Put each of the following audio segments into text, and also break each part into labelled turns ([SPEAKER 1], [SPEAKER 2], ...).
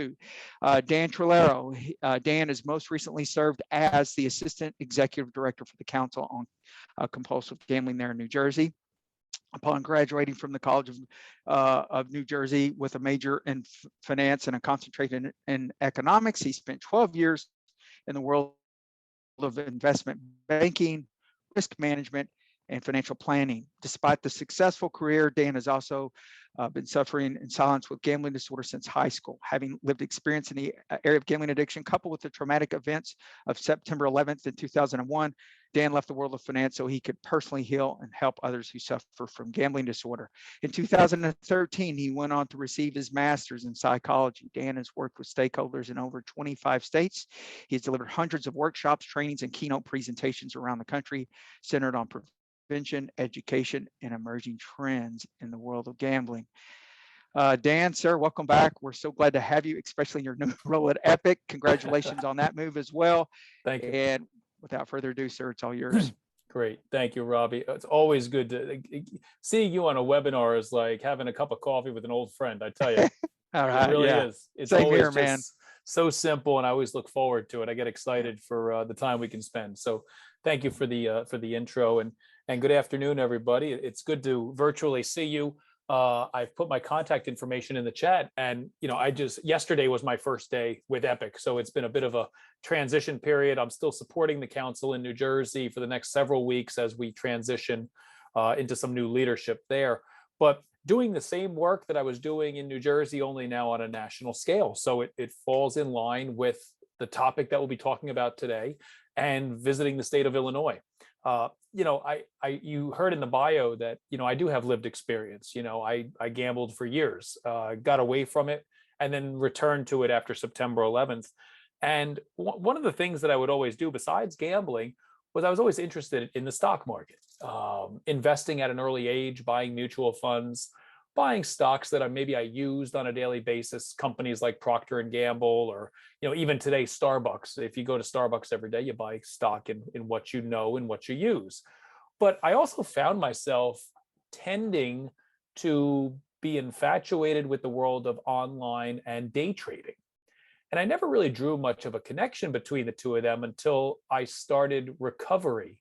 [SPEAKER 1] Dan Trolaro. Dan has most recently served as the Assistant Executive Director for the Council on Compulsive Gambling there in New Jersey. Upon graduating from the College of New Jersey with a major in finance and a concentration in economics, he spent 12 years in the world of investment banking, risk management, and financial planning. Despite the successful career, Dan has also been suffering in silence with gambling disorder since high school. Having lived experience in the area of gambling addiction, coupled with the traumatic events of September 11th in 2001, Dan left the world of finance so he could personally heal and help others who suffer from gambling disorder. In 2013, he went on to receive his master's in psychology. Dan has worked with stakeholders in over 25 states. He has delivered hundreds of workshops, trainings, and keynote presentations around the country centered on prevention, education, and emerging trends in the world of gambling. Dan, sir, welcome back. We're so glad to have you, especially in your new role at Epic. Congratulations on that move as well.
[SPEAKER 2] Thank you.
[SPEAKER 1] And without further ado, sir, it's all yours.
[SPEAKER 2] Great. Thank you, Robbie. It's always good to seeing you on a webinar is like having a cup of coffee with an old friend. I tell you,
[SPEAKER 1] All right,
[SPEAKER 2] it really is. It's
[SPEAKER 1] Same
[SPEAKER 2] always
[SPEAKER 1] here,
[SPEAKER 2] just
[SPEAKER 1] man.
[SPEAKER 2] so simple, and I always look forward to it. I get excited for the time we can spend. So thank you for the intro, and good afternoon, everybody. It's good to virtually see you. I've put my contact information in the chat, and yesterday was my first day with Epic, so it's been a bit of a transition period. I'm still supporting the council in New Jersey for the next several weeks as we transition into some new leadership there, but doing the same work that I was doing in New Jersey, only now on a national scale. So it falls in line with the topic that we'll be talking about today, and visiting the state of Illinois. You heard in the bio that, I do have lived experience. I gambled for years, got away from it, and then returned to it after September 11th. And one of the things that I would always do besides gambling was I was always interested in the stock market, investing at an early age, buying mutual funds, buying stocks that I used on a daily basis, companies like Procter and Gamble, or even today Starbucks. If you go to Starbucks every day, you buy stock in what you know and what you use. But I also found myself tending to be infatuated with the world of online and day trading. And I never really drew much of a connection between the two of them until I started recovery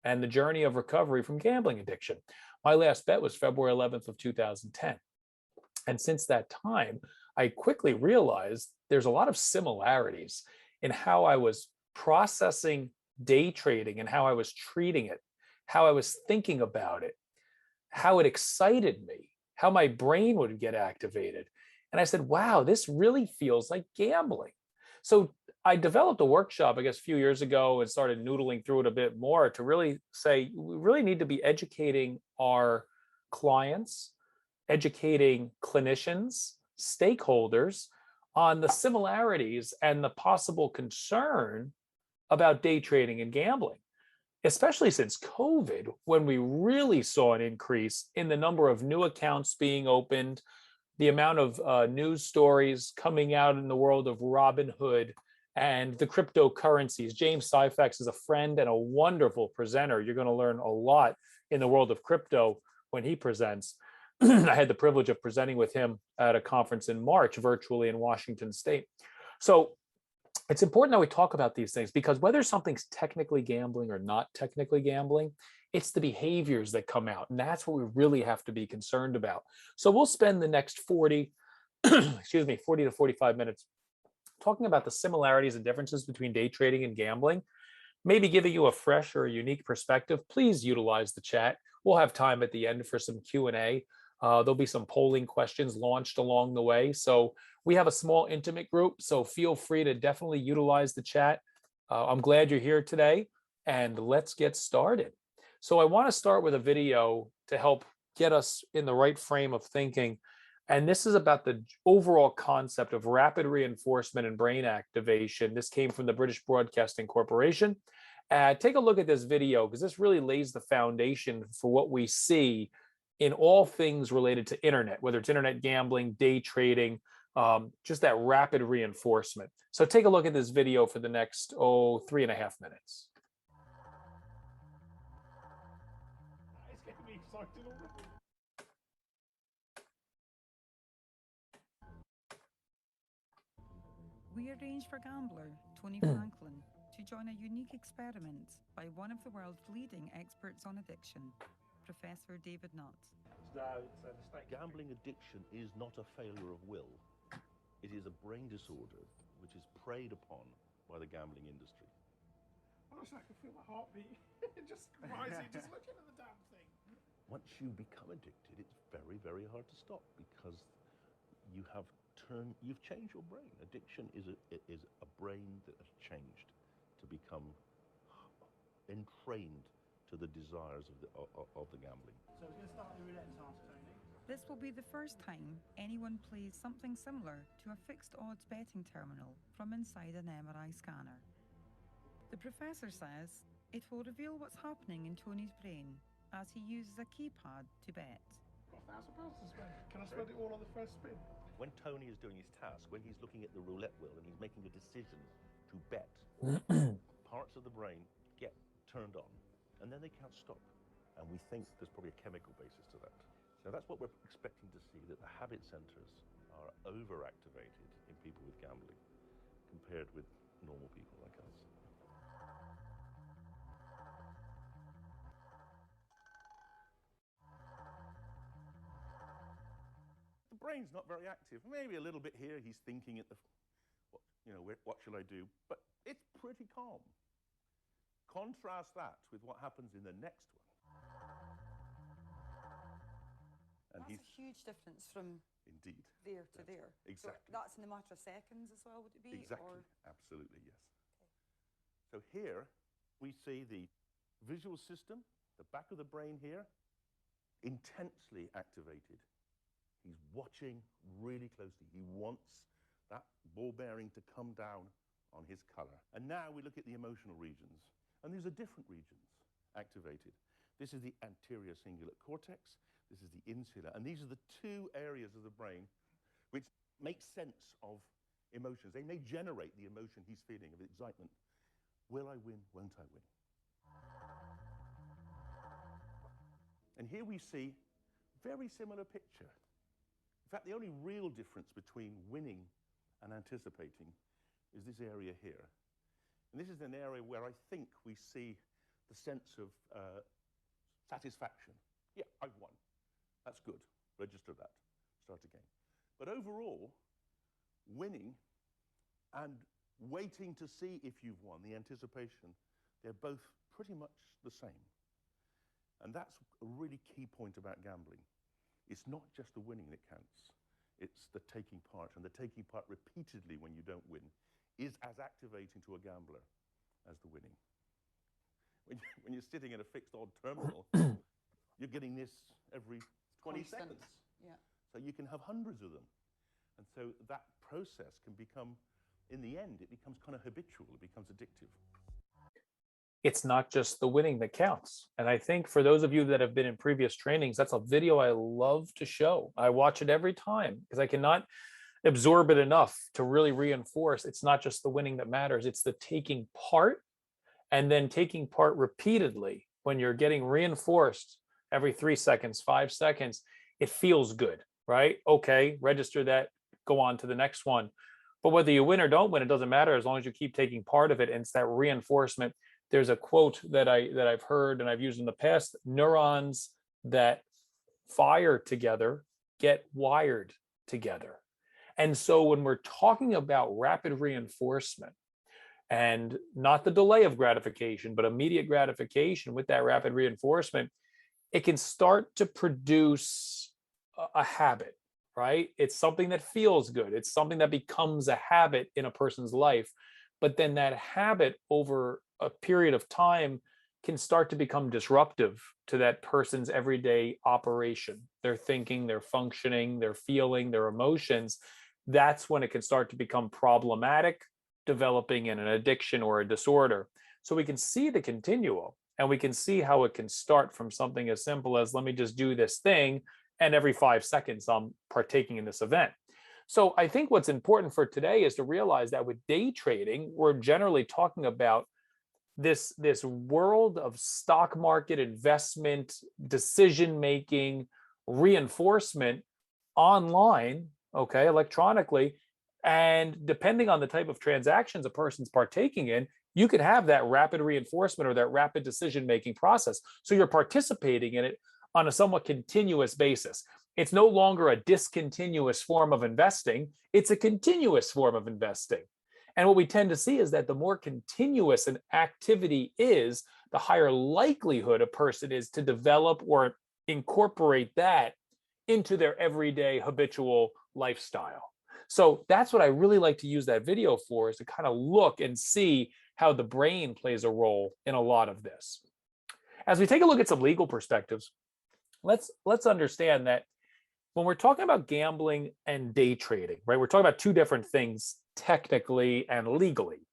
[SPEAKER 2] and the journey of recovery from gambling addiction. My last bet was February 11th of 2010. And since that time, I quickly realized there's a lot of similarities in how I was processing day trading and how I was treating it, how I was thinking about it, how it excited me, how my brain would get activated. And I said, wow, this really feels like gambling. So I developed a workshop, I guess, a few years ago, and started noodling through it a bit more to really say, we really need to be educating our clients, educating clinicians, stakeholders on the similarities and the possible concern about day trading and gambling, especially since COVID, when we really saw an increase in the number of new accounts being opened, the amount of news stories coming out in the world of Robinhood and the cryptocurrencies. James Syfax is a friend and a wonderful presenter. You're going to learn a lot in the world of crypto when he presents. I had the privilege of presenting with him at a conference in March, virtually in Washington State. So it's important that we talk about these things, because whether something's technically gambling or not technically gambling, it's the behaviors that come out. And that's what we really have to be concerned about. So we'll spend the next 40 to 45 minutes talking about the similarities and differences between day trading and gambling, maybe giving you a fresh or a unique perspective. Please utilize the chat. We'll have time at the end for some Q&A. There'll be some polling questions launched along the way. So we have a small intimate group, so feel free to definitely utilize the chat. I'm glad you're here today, and let's get started. So I want to start with a video to help get us in the right frame of thinking. And this is about the overall concept of rapid reinforcement and brain activation. This came from the British Broadcasting Corporation. Take a look at this video, because this really lays the foundation for what we see in all things related to internet, whether it's internet gambling, day trading, just that rapid reinforcement. So take a look at this video for the next, 3.5 minutes.
[SPEAKER 3] we arranged for gambler Tony Franklin to join a unique experiment by one of the world's leading experts on addiction, Professor David Nutt.
[SPEAKER 4] Gambling addiction is not a failure of will. It is a brain disorder which is preyed upon by the gambling industry.
[SPEAKER 5] Honestly, I can feel my heartbeat just rising, just looking at the damn thing.
[SPEAKER 4] Once you become addicted, it's very, very hard to stop because you've changed your brain. Addiction is a brain that has changed to become entrained to the desires of the gambling.
[SPEAKER 5] So we're going to start the roulette task, Tony.
[SPEAKER 3] This will be the first time anyone plays something similar to a fixed odds betting terminal from inside an MRI scanner. The professor says it will reveal what's happening in Tony's brain as he uses a keypad to bet.
[SPEAKER 5] Got £1,000 to spend. Can I spend it all on the first spin?
[SPEAKER 4] When Tony is doing his task, when he's looking at the roulette wheel and he's making a decision to bet, parts of the brain get turned on and then they can't stop. And we think there's probably a chemical basis to that. So that's what we're expecting to see, that the habit centers are overactivated in people with gambling compared with normal people like us. The brain's not very active. Maybe a little bit here, he's thinking at the, what shall I do? But it's pretty calm. Contrast that with what happens in the next one. And
[SPEAKER 6] that's a huge difference from
[SPEAKER 4] indeed
[SPEAKER 6] there to there.
[SPEAKER 4] Exactly.
[SPEAKER 6] So that's in a matter of seconds as well, would it be?
[SPEAKER 4] Exactly.
[SPEAKER 6] Or?
[SPEAKER 4] Absolutely, yes. Okay. So here we see the visual system, the back of the brain here, intensely activated. He's watching really closely. He wants that ball bearing to come down on his color. And now we look at the emotional regions. And these are different regions activated. This is the anterior cingulate cortex. This is the insular. And these are the two areas of the brain which make sense of emotions. They may generate the emotion he's feeling of excitement. Will I win? Won't I win? And here we see a very similar picture. In fact, the only real difference between winning and anticipating is this area here. And this is an area where I think we see the sense of satisfaction. Yeah, I've won. That's good. Register that. Start again. But overall, winning and waiting to see if you've won, the anticipation, they're both pretty much the same. And that's a really key point about gambling. It's not just the winning that counts. It's the taking part. And the taking part repeatedly when you don't win is as activating to a gambler as the winning. When you're sitting in a fixed odd terminal, you're getting this every 20 seconds.
[SPEAKER 6] Yeah.
[SPEAKER 4] So you can have hundreds of them. And so that process can become, in the end, it becomes kind of habitual. It becomes addictive.
[SPEAKER 2] It's not just the winning that counts. And I think for those of you that have been in previous trainings, that's a video I love to show. I watch it every time because I cannot absorb it enough to really reinforce it's not just the winning that matters. It's the taking part and then taking part repeatedly when you're getting reinforced every 3 seconds, 5 seconds. It feels good, right? Okay, register that, go on to the next one. But whether you win or don't win, it doesn't matter as long as you keep taking part of it. And it's that reinforcement. There's a quote that I've heard and I've used in the past: neurons that fire together get wired together. And so when we're talking about rapid reinforcement and not the delay of gratification, but immediate gratification with that rapid reinforcement, it can start to produce a habit, right? It's something that feels good. It's something that becomes a habit in a person's life. But then that habit over a period of time can start to become disruptive to that person's everyday operation, their thinking, their functioning, their feeling, their emotions. That's when it can start to become problematic, developing in an addiction or a disorder. So we can see the continuum and we can see how it can start from something as simple as, let me just do this thing, and every 5 seconds I'm partaking in this event. So I think what's important for today is to realize that with day trading, we're generally talking about this world of stock market investment, decision making, reinforcement online, okay, electronically, And depending on the type of transactions a person's partaking in, you could have that rapid reinforcement or that rapid decision-making process. So you're participating in it on a somewhat continuous basis. It's no longer a discontinuous form of investing, it's a continuous form of investing. And what we tend to see is that the more continuous an activity is, the higher likelihood a person is to develop or incorporate that into their everyday habitual lifestyle. So that's what I really like to use that video for, is to kind of look and see how the brain plays a role in a lot of this. As we take a look at some legal perspectives, let's understand that when we're talking about gambling and day trading, right, we're talking about two different things technically and legally.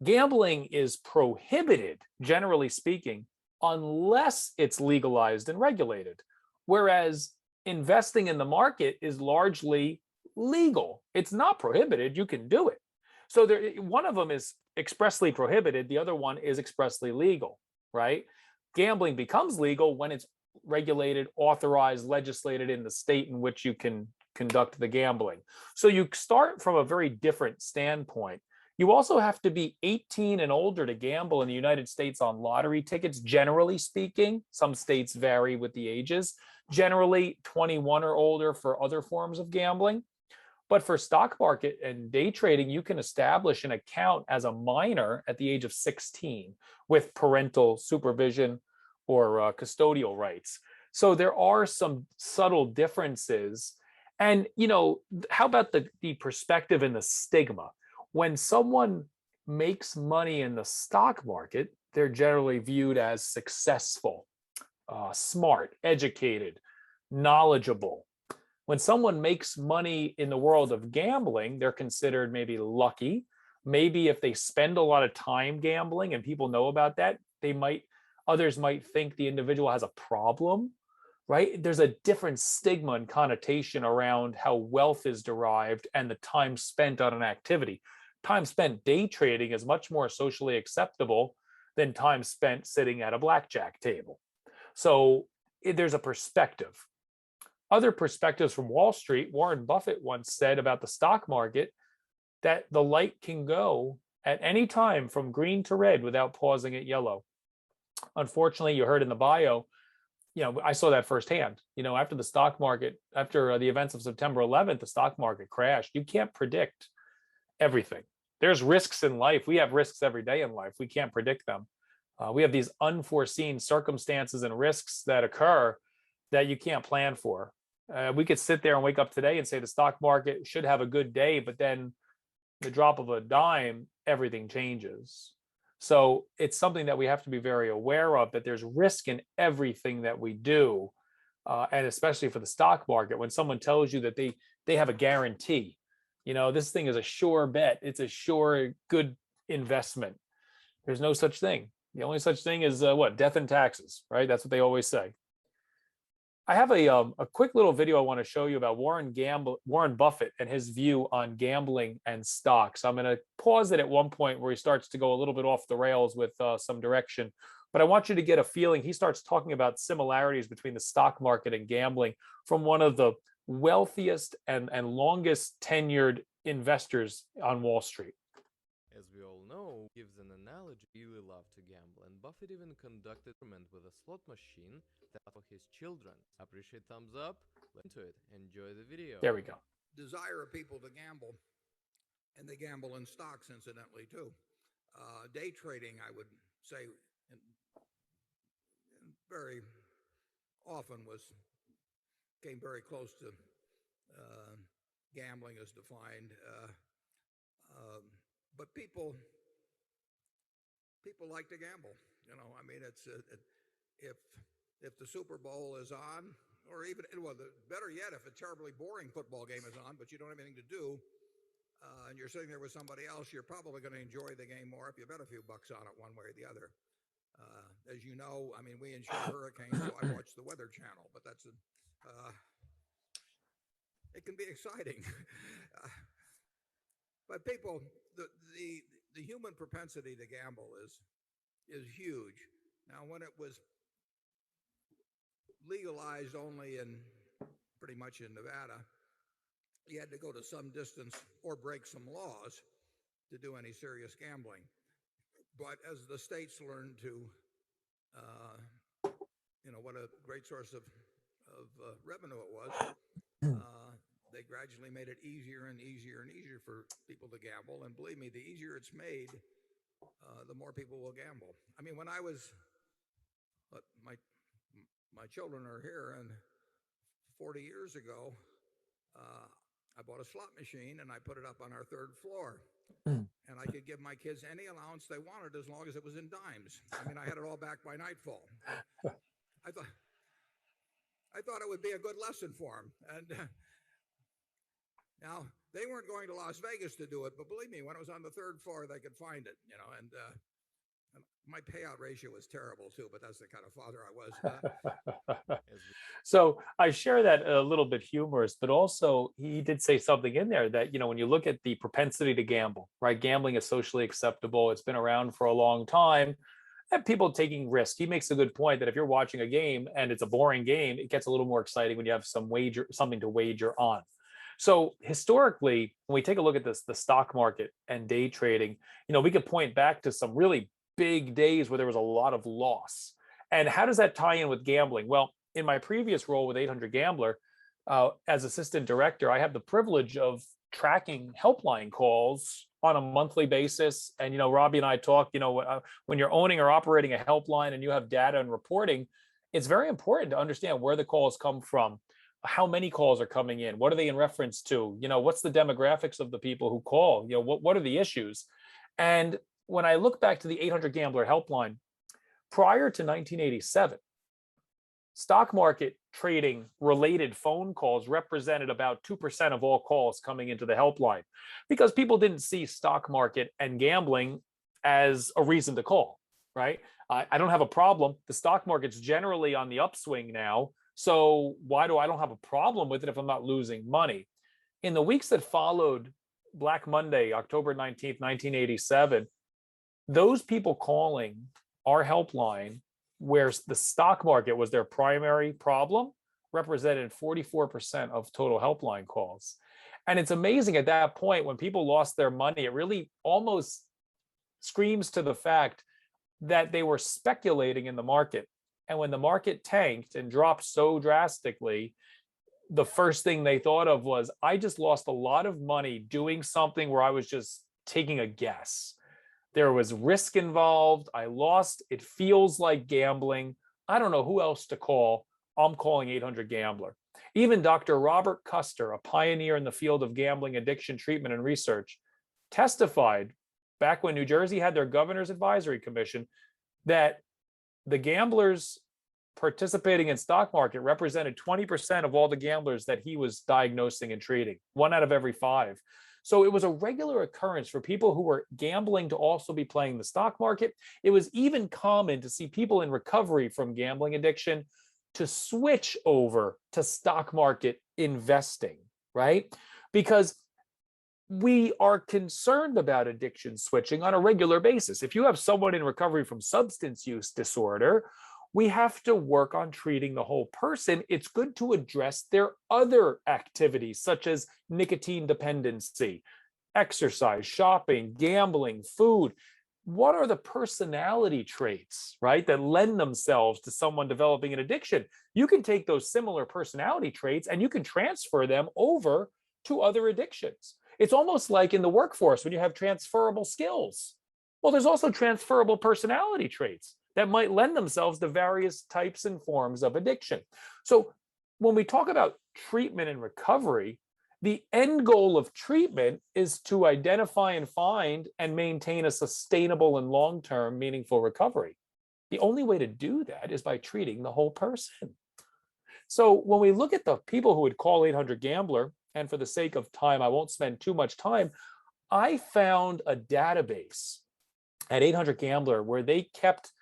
[SPEAKER 2] Gambling is prohibited, generally speaking, unless it's legalized and regulated, whereas investing in the market is largely legal. It's not prohibited, you can do it. So one of them is expressly prohibited, the other one is expressly legal, right? Gambling becomes legal when it's regulated, authorized, legislated in the state in which you can conduct the gambling. So you start from a very different standpoint. You also have to be 18 and older to gamble in the United States on lottery tickets, generally speaking. Some states vary with the ages. Generally 21 or older for other forms of gambling. But for stock market and day trading, you can establish an account as a minor at the age of 16 with parental supervision or custodial rights. So there are some subtle differences. And, you know, how about the perspective and the stigma? When someone makes money in the stock market, they're generally viewed as successful, smart, educated, knowledgeable. When someone makes money in the world of gambling, they're considered maybe lucky. Maybe if they spend a lot of time gambling and people know about that, others might think the individual has a problem, right? There's a different stigma and connotation around how wealth is derived and the time spent on an activity. Time spent day trading is much more socially acceptable than time spent sitting at a blackjack table. So there's a perspective. Other perspectives from Wall Street, Warren Buffett once said about the stock market that the light can go at any time from green to red without pausing at yellow. Unfortunately, you heard in the bio, you know, I saw that firsthand. You know, after the stock market, after the events of September 11th, the stock market crashed. You can't predict everything. There's risks in life. We have risks every day in life. We can't predict them. We have these unforeseen circumstances and risks that occur that you can't plan for. We could sit there and wake up today and say the stock market should have a good day, but then the drop of a dime, everything changes. So it's something that we have to be very aware of, that there's risk in everything that we do. And especially for the stock market, when someone tells you that they have a guarantee, you know, this thing is a sure bet, it's a sure good investment. There's no such thing. The only such thing is what? Death and taxes, right? That's what they always say. I have a quick little video I want to show you about Warren Buffett and his view on gambling and stocks. I'm going to pause it at one point where he starts to go a little bit off the rails with some direction, but I want you to get a feeling. He starts talking about similarities between the stock market and gambling from one of the wealthiest and longest tenured investors on Wall Street.
[SPEAKER 7] As we all know, gives an analogy, he really loved to gamble, and Buffett even conducted experiment with a slot machine that for his children. Appreciate thumbs up, let's into it, enjoy the video.
[SPEAKER 2] There we go.
[SPEAKER 8] Desire of people to gamble, and they gamble in stocks incidentally too. Day trading, I would say, very often came very close to gambling as defined. But people like to gamble. You know, I mean, it's if the Super Bowl is on, or even, well, better yet, if a terribly boring football game is on, but you don't have anything to do, and you're sitting there with somebody else, you're probably going to enjoy the game more if you bet a few bucks on it one way or the other. As you know, I mean, we insure hurricanes, so I watch the Weather Channel, but it can be exciting. But people, the human propensity to gamble is huge. Now, when it was legalized only pretty much in Nevada, you had to go to some distance or break some laws to do any serious gambling. But as the states learned to, what a great source of revenue it was, they gradually made it easier and easier and easier for people to gamble. And believe me, the easier it's made, the more people will gamble. I mean, when I was, my children are here, and 40 years ago, I bought a slot machine and I put it up on our third floor. And I could give my kids any allowance they wanted as long as it was in dimes. I mean, I had it all back by nightfall. I thought it would be a good lesson for them. And now they weren't going to Las Vegas to do it, but believe me, when it was on the third floor, they could find it. And my payout ratio was terrible too, but that's the kind of father I was.
[SPEAKER 2] So I share that a little bit humorous, but also he did say something in there that, when you look at the propensity to gamble, right? Gambling is socially acceptable. It's been around for a long time. And people taking risks. He makes a good point that if you're watching a game and it's a boring game, it gets a little more exciting when you have something to wager on. So historically, when we take a look at the stock market and day trading, we could point back to some really big days where there was a lot of loss. And how does that tie in with gambling? Well, in my previous role with 800 Gambler, as assistant director, I have the privilege of tracking helpline calls on a monthly basis. And, Robbie and I talked, when you're owning or operating a helpline and you have data and reporting, it's very important to understand where the calls come from, how many calls are coming in, what are they in reference to, what's the demographics of the people who call, what are the issues. And when I look back to the 800 Gambler helpline, prior to 1987, stock market trading related phone calls represented about 2% of all calls coming into the helpline, because people didn't see stock market and gambling as a reason to call, right? I don't have a problem. The stock market's generally on the upswing now. So why do I don't have a problem with it if I'm not losing money? In the weeks that followed Black Monday, October 19th, 1987, those people calling our helpline, where the stock market was their primary problem, represented 44% of total helpline calls. And it's amazing at that point, when people lost their money, it really almost screams to the fact that they were speculating in the market. And when the market tanked and dropped so drastically, the first thing they thought of was, I just lost a lot of money doing something where I was just taking a guess. There was risk involved. I lost. It feels like gambling. I don't know who else to call. I'm calling 800 Gambler. Even Dr. Robert Custer, a pioneer in the field of gambling addiction treatment and research, testified back when New Jersey had their governor's advisory commission that the gamblers participating in stock market represented 20% of all the gamblers that he was diagnosing and treating, 1 out of every 5. So it was a regular occurrence for people who were gambling to also be playing the stock market. It was even common to see people in recovery from gambling addiction to switch over to stock market investing, right? Because we are concerned about addiction switching on a regular basis. If you have someone in recovery from substance use disorder, we have to work on treating the whole person. It's good to address their other activities, such as nicotine dependency, exercise, shopping, gambling, food. What are the personality traits, right, that lend themselves to someone developing an addiction? You can take those similar personality traits and you can transfer them over to other addictions. It's almost like in the workforce when you have transferable skills. Well, there's also transferable personality traits that might lend themselves to various types and forms of addiction. So when we talk about treatment and recovery, the end goal of treatment is to identify and find and maintain a sustainable and long-term meaningful recovery. The only way to do that is by treating the whole person. So when we look at the people who would call 800 Gambler, and for the sake of time, I won't spend too much time, I found a database at 800 Gambler where they kept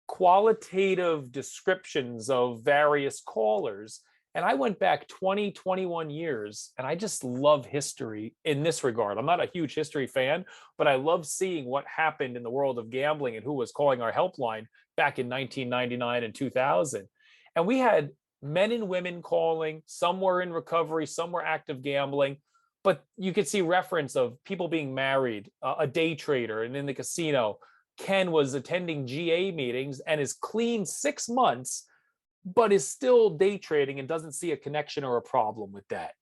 [SPEAKER 2] qualitative descriptions of various callers. And I went back 20, 21 years, and I just love history in this regard. I'm not a huge history fan, but I love seeing what happened in the world of gambling and who was calling our helpline back in 1999 and 2000. And we had men and women calling. Some were in recovery, some were active gambling. But you could see reference of people being married, a day trader, and in the casino. Ken was attending GA meetings and is clean 6 months, but is still day trading and doesn't see a connection or a problem with that,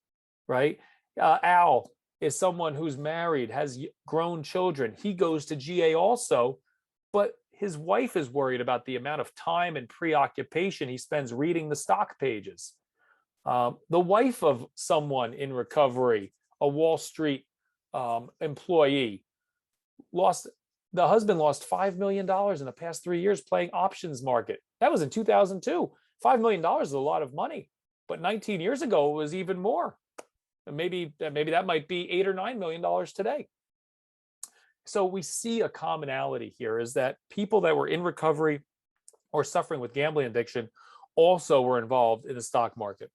[SPEAKER 2] right? Al is someone who's married, has grown children. He goes to GA also, but his wife is worried about the amount of time and preoccupation he spends reading the stock pages. The wife of someone in recovery, a Wall Street employee, the husband lost $5 million in the past 3 years playing options market. That was in 2002. $5 million is a lot of money, but 19 years ago it was even more. And maybe that might be $8 or $9 million today. So we see a commonality here is that people that were in recovery or suffering with gambling addiction also were involved in the stock market.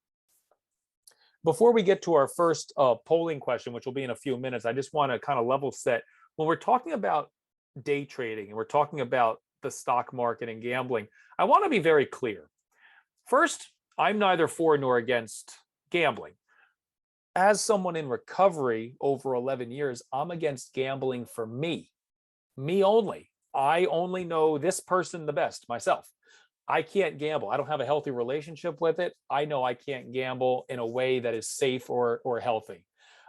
[SPEAKER 2] Before we get to our first polling question, which will be in a few minutes, I just want to kind of level set. When we're talking about day trading and we're talking about the stock market and gambling, I want to be very clear. First, I'm neither for nor against gambling. As someone in recovery over 11 years, I'm against gambling for me only. I only know this person the best, myself. I can't gamble. I don't have a healthy relationship with it. I know I can't gamble in a way that is safe or healthy.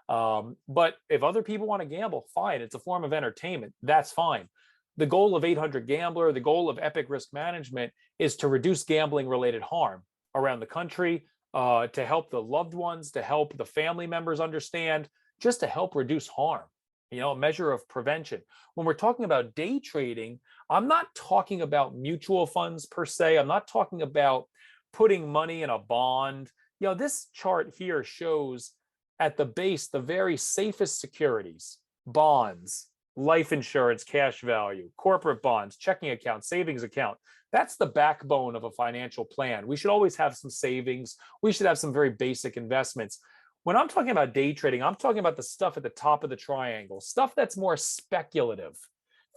[SPEAKER 2] But if other people want to gamble, fine. It's a form of entertainment. That's fine. The goal of 800 Gambler, the goal of Epic Risk Management is to reduce gambling related harm around the country, to help the loved ones, to help the family members understand, just to help reduce harm, a measure of prevention. When we're talking about day trading, I'm not talking about mutual funds per se. I'm not talking about putting money in a bond. This chart here shows at the base the very safest securities: bonds, life insurance, cash value, corporate bonds, checking account, savings account. That's the backbone of a financial plan. We should always have some savings. We should have some very basic investments. When I'm talking about day trading, I'm talking about the stuff at the top of the triangle, stuff that's more speculative.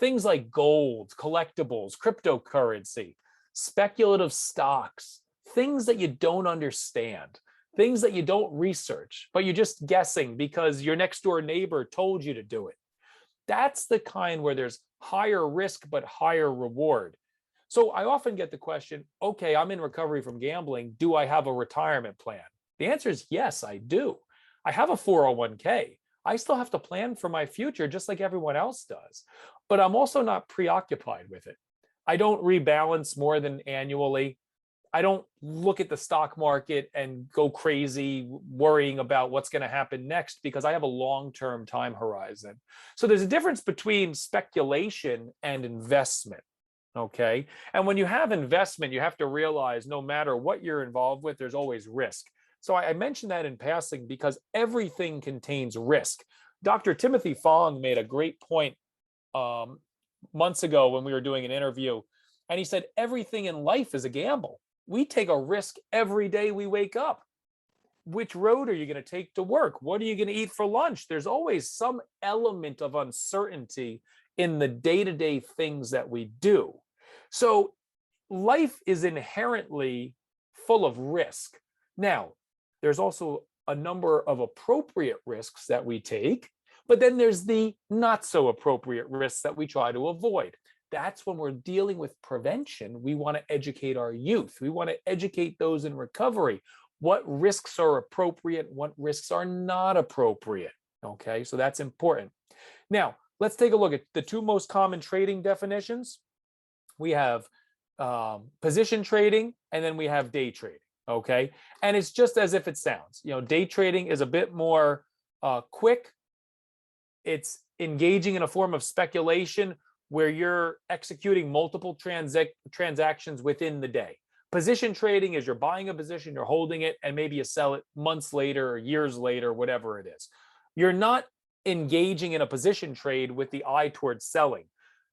[SPEAKER 2] Things like gold, collectibles, cryptocurrency, speculative stocks, things that you don't understand, things that you don't research, but you're just guessing because your next door neighbor told you to do it. That's the kind where there's higher risk, but higher reward. So I often get the question, okay, I'm in recovery from gambling. Do I have a retirement plan? The answer is yes, I do. I have a 401k. I still have to plan for my future just like everyone else does. But I'm also not preoccupied with it. I don't rebalance more than annually. I don't look at the stock market and go crazy worrying about what's going to happen next because I have a long-term time horizon. So there's a difference between speculation and investment. Okay. And when you have investment, you have to realize no matter what you're involved with, there's always risk. So I mentioned that in passing because everything contains risk. Dr. Timothy Fong made a great point months ago when we were doing an interview, and he said, everything in life is a gamble. We take a risk every day we wake up. Which road are you going to take to work? What are you going to eat for lunch? There's always some element of uncertainty in the day-to-day things that we do. So life is inherently full of risk. Now, there's also a number of appropriate risks that we take, but then there's the not so appropriate risks that we try to avoid. That's when we're dealing with prevention. We want to educate our youth. We want to educate those in recovery. What risks are appropriate? What risks are not appropriate? Okay, so that's important. Now, let's take a look at the two most common trading definitions. We have position trading, and then we have day trading. Okay, and it's just as if it sounds. Day trading is a bit more quick. It's engaging in a form of speculation where you're executing multiple transactions within the day. Position trading is you're buying a position, you're holding it, and maybe you sell it months later or years later, whatever it is. You're not engaging in a position trade with the eye towards selling.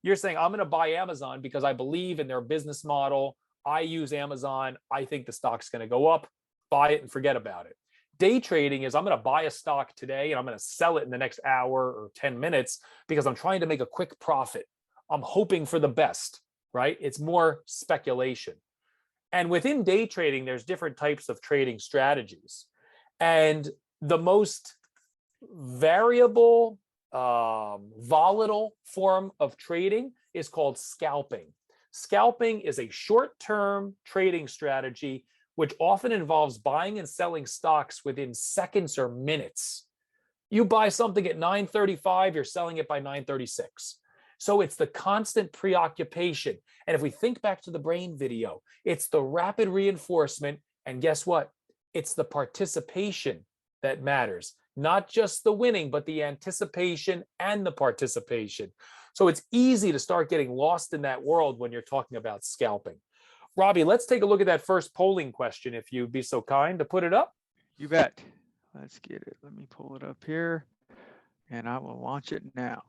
[SPEAKER 2] You're saying, I'm going to buy Amazon because I believe in their business model. I use Amazon. I think the stock's going to go up. Buy it and forget about it. Day trading is I'm going to buy a stock today and I'm going to sell it in the next hour or 10 minutes because I'm trying to make a quick profit. I'm hoping for the best, right? It's more speculation. And within day trading, there's different types of trading strategies. And the most variable, volatile form of trading is called scalping. Scalping is a short-term trading strategy which often involves buying and selling stocks within seconds or minutes. You buy something at 9:35, you're selling it by 9:36. So it's the constant preoccupation. And if we think back to the brain video, it's the rapid reinforcement. And guess what? It's the participation that matters, not just the winning, but the anticipation and the participation. So it's easy to start getting lost in that world when you're talking about scalping. Robbie, let's take a look at that first polling question, if you'd be so kind to put it up.
[SPEAKER 1] You bet. Let's get it. Let me pull it up here and I will launch it now.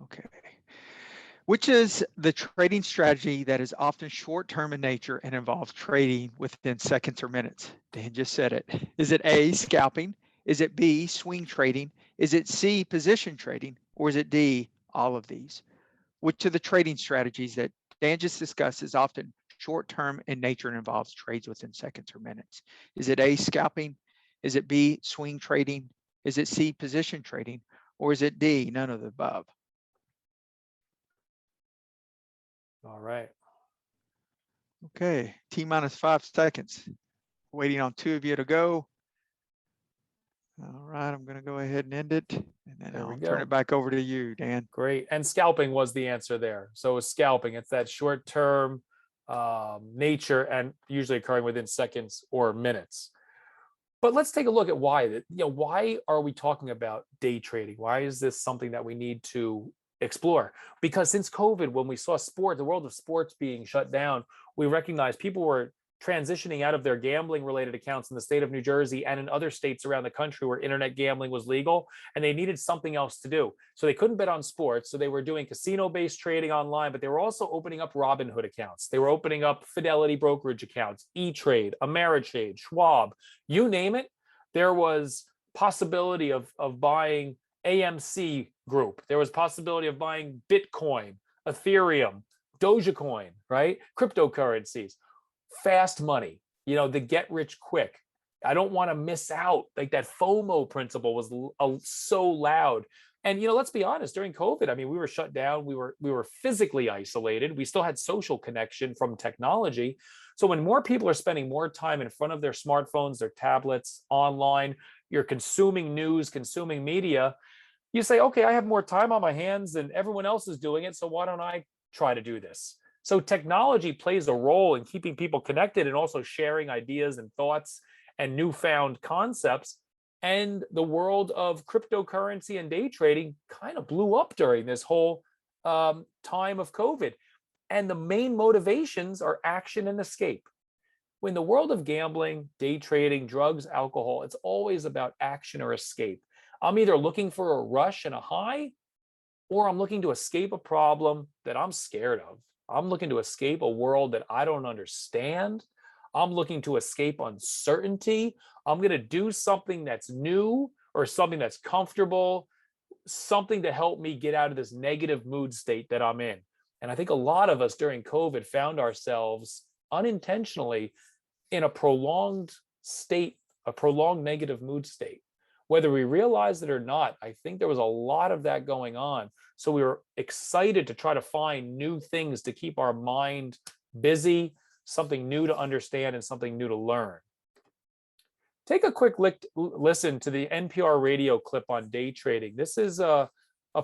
[SPEAKER 1] Okay. Which is the trading strategy that is often short-term in nature and involves trading within seconds or minutes? Dan just said it. Is it A, scalping? Is it B, swing trading? Is it C, position trading? Or is it D, all of these? Which of the trading strategies that Dan just discussed is often short-term in nature and involves trades within seconds or minutes? Is it A, scalping? Is it B, swing trading? Is it C, position trading? Or is it D, none of the above?
[SPEAKER 2] All right.
[SPEAKER 1] Okay, T-minus 5 seconds. Waiting on 2 of you to go. All right, I'm going to go ahead and end it, and then
[SPEAKER 2] There we
[SPEAKER 1] I'll turn
[SPEAKER 2] go.
[SPEAKER 1] it back over to you, Dan.
[SPEAKER 2] Great. And scalping was the answer there. So it's scalping. It's that short-term nature and usually occurring within seconds or minutes. But let's take a look at why. Why are we talking about day trading? Why is this something that we need to explore? Because since COVID, when we saw the world of sports being shut down, we recognized people were transitioning out of their gambling related accounts in the state of New Jersey and in other states around the country where internet gambling was legal, and they needed something else to do. So they couldn't bet on sports. So they were doing casino-based trading online, but they were also opening up Robinhood accounts. They were opening up Fidelity brokerage accounts, E-Trade, Ameritrade, Schwab, you name it. There was possibility of buying AMC Group. There was possibility of buying Bitcoin, Ethereum, Dogecoin, right? Cryptocurrencies. Fast money, the get rich quick. I don't want to miss out. Like that FOMO principle was so loud. And let's be honest, during COVID, I mean, we were shut down. We were physically isolated. We still had social connection from technology. So when more people are spending more time in front of their smartphones, their tablets, online, you're consuming news, consuming media, you say, okay, I have more time on my hands and everyone else is doing it. So why don't I try to do this? So technology plays a role in keeping people connected and also sharing ideas and thoughts and newfound concepts. And the world of cryptocurrency and day trading kind of blew up during this whole time of COVID. And the main motivations are action and escape. When the world of gambling, day trading, drugs, alcohol, it's always about action or escape. I'm either looking for a rush and a high, or I'm looking to escape a problem that I'm scared of. I'm looking to escape a world that I don't understand. I'm looking to escape uncertainty. I'm going to do something that's new or something that's comfortable, something to help me get out of this negative mood state that I'm in. And I think a lot of us during COVID found ourselves unintentionally in a prolonged state, a prolonged negative mood state. Whether we realized it or not, I think there was a lot of that going on. So we were excited to try to find new things to keep our mind busy, something new to understand and something new to learn. Take a quick listen to the NPR radio clip on day trading. This is a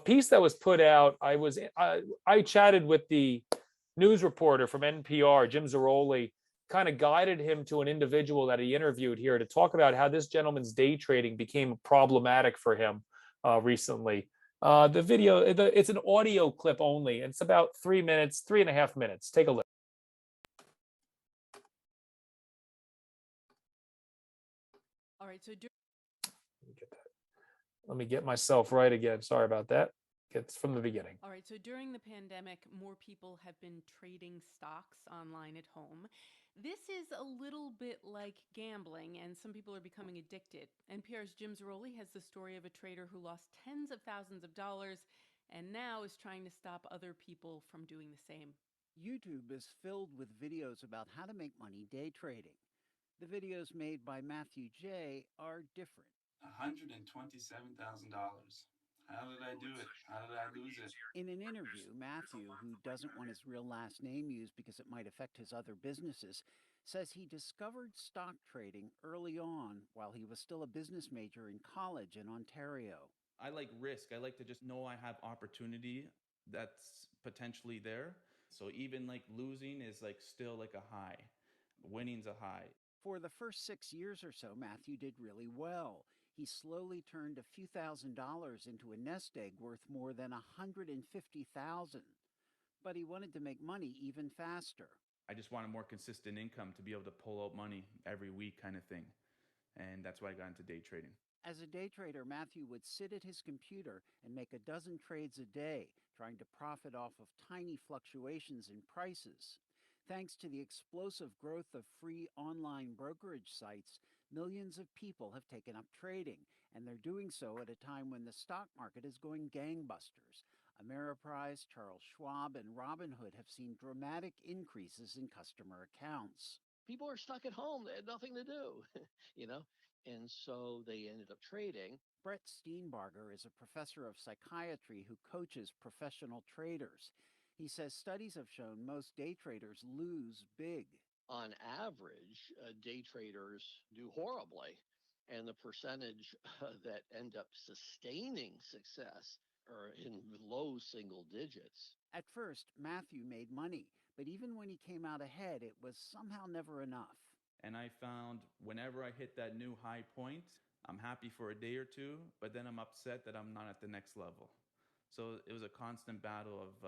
[SPEAKER 2] piece that was put out. I chatted with the news reporter from NPR, Jim Zaroli, kind of guided him to an individual that he interviewed here to talk about how this gentleman's day trading became problematic for him recently. The video, it's an audio clip only. It's about 3 minutes, 3.5 minutes. Take a look.
[SPEAKER 9] All right, so
[SPEAKER 2] Let me get myself right again. Sorry about that. It's from the beginning.
[SPEAKER 9] all right, so during the pandemic, more people have been trading stocks online at home. This is a little bit like gambling, and some people are becoming addicted. NPR's Jim Zaroli has the story of a trader who lost tens of thousands of dollars and now is trying to stop other people from doing the same.
[SPEAKER 10] YouTube is filled with videos about how to make money day trading. The videos made by Matthew J. are different.
[SPEAKER 11] $127,000. How did I do it? How did I lose it?
[SPEAKER 10] In an interview, Matthew, who doesn't want his real last name used because it might affect his other businesses, says he discovered stock trading early on while he was still a business major in college in Ontario.
[SPEAKER 11] I like risk. I like to just know I have opportunity that's potentially there. So even like losing is like still like a high. Winning's a high.
[SPEAKER 10] For the first 6 years or so, Matthew did really well. He slowly turned a few $1,000s into a nest egg worth more than $150,000. But he wanted to make money even faster.
[SPEAKER 11] I just want a more consistent income to be able to pull out money every week kind of thing. And that's why I got into day trading.
[SPEAKER 10] As a day trader, Matthew would sit at his computer and make a dozen trades a day, trying to profit off of tiny fluctuations in prices. Thanks to the explosive growth of free online brokerage sites, millions of people have taken up trading, and they're doing so at a time when the stock market is going gangbusters. Ameriprise, Charles Schwab, and Robinhood have seen dramatic increases in customer accounts.
[SPEAKER 12] People are stuck at home. They had nothing to do, and so they ended up trading.
[SPEAKER 10] Brett Steenbarger is a professor of psychiatry who coaches professional traders. He says studies have shown most day traders lose big.
[SPEAKER 12] On average, day traders do horribly, and the percentage that end up sustaining success are in low single digits.
[SPEAKER 10] At first, Matthew made money, but even when he came out ahead, it was somehow never enough.
[SPEAKER 11] And I found whenever I hit that new high point, I'm happy for a day or two, but then I'm upset that I'm not at the next level. So it was a constant battle of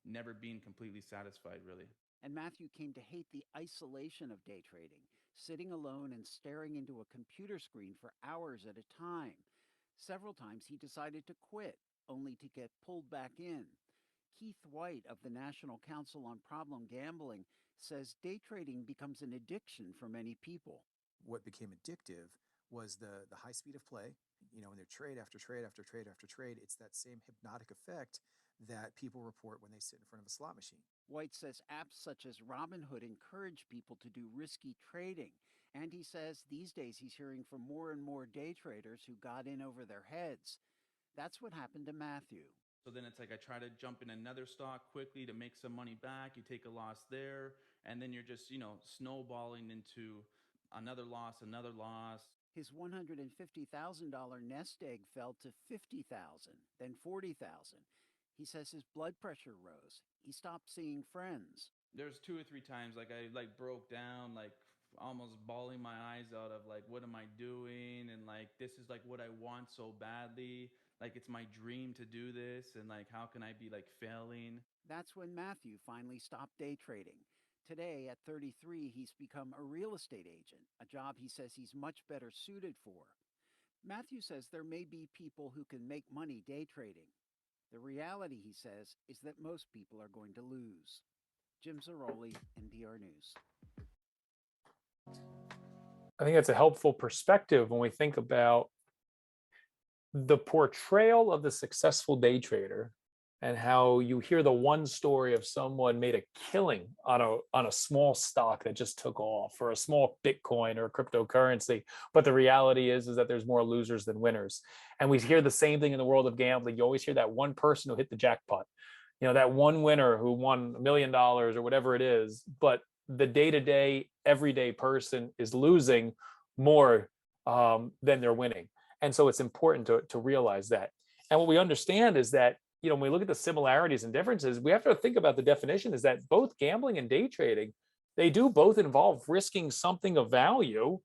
[SPEAKER 11] never being completely satisfied, really.
[SPEAKER 10] And Matthew came to hate the isolation of day trading, sitting alone and staring into a computer screen for hours at a time. Several times he decided to quit, only to get pulled back in. Keith White of the National Council on Problem Gambling says day trading becomes an addiction for many people.
[SPEAKER 13] What became addictive was the high speed of play. When they're trade after trade after trade after trade, it's that same hypnotic effect that people report when they sit in front of a slot machine.
[SPEAKER 10] White says apps such as Robinhood encourage people to do risky trading. And he says these days he's hearing from more and more day traders who got in over their heads. That's what happened to Matthew.
[SPEAKER 11] So then it's like I try to jump in another stock quickly to make some money back. You take a loss there, and then you're just, snowballing into another loss, another loss.
[SPEAKER 10] His $150,000 nest egg fell to $50,000, then $40,000. He says his blood pressure rose. He stopped seeing friends.
[SPEAKER 11] There's 2 or 3 times I broke down, almost bawling my eyes out of what am I doing? And this is what I want so badly. It's my dream to do this, and how can I be failing?
[SPEAKER 10] That's when Matthew finally stopped day trading. Today, at 33, he's become a real estate agent, a job he says he's much better suited for. Matthew says there may be people who can make money day trading. The reality, he says, is that most people are going to lose. Jim Zaroli, NPR News.
[SPEAKER 2] I think that's a helpful perspective when we think about the portrayal of the successful day trader and how you hear the one story of someone made a killing on a small stock that just took off, or a small Bitcoin or cryptocurrency. But the reality is that there's more losers than winners. And we hear the same thing in the world of gambling. You always hear that one person who hit the jackpot, that one winner who won $1 million or whatever it is. But the day-to-day, everyday person is losing more than they're winning. And so it's important to realize that. And what we understand is that, when we look at the similarities and differences, we have to think about the definition is that both gambling and day trading, they do both involve risking something of value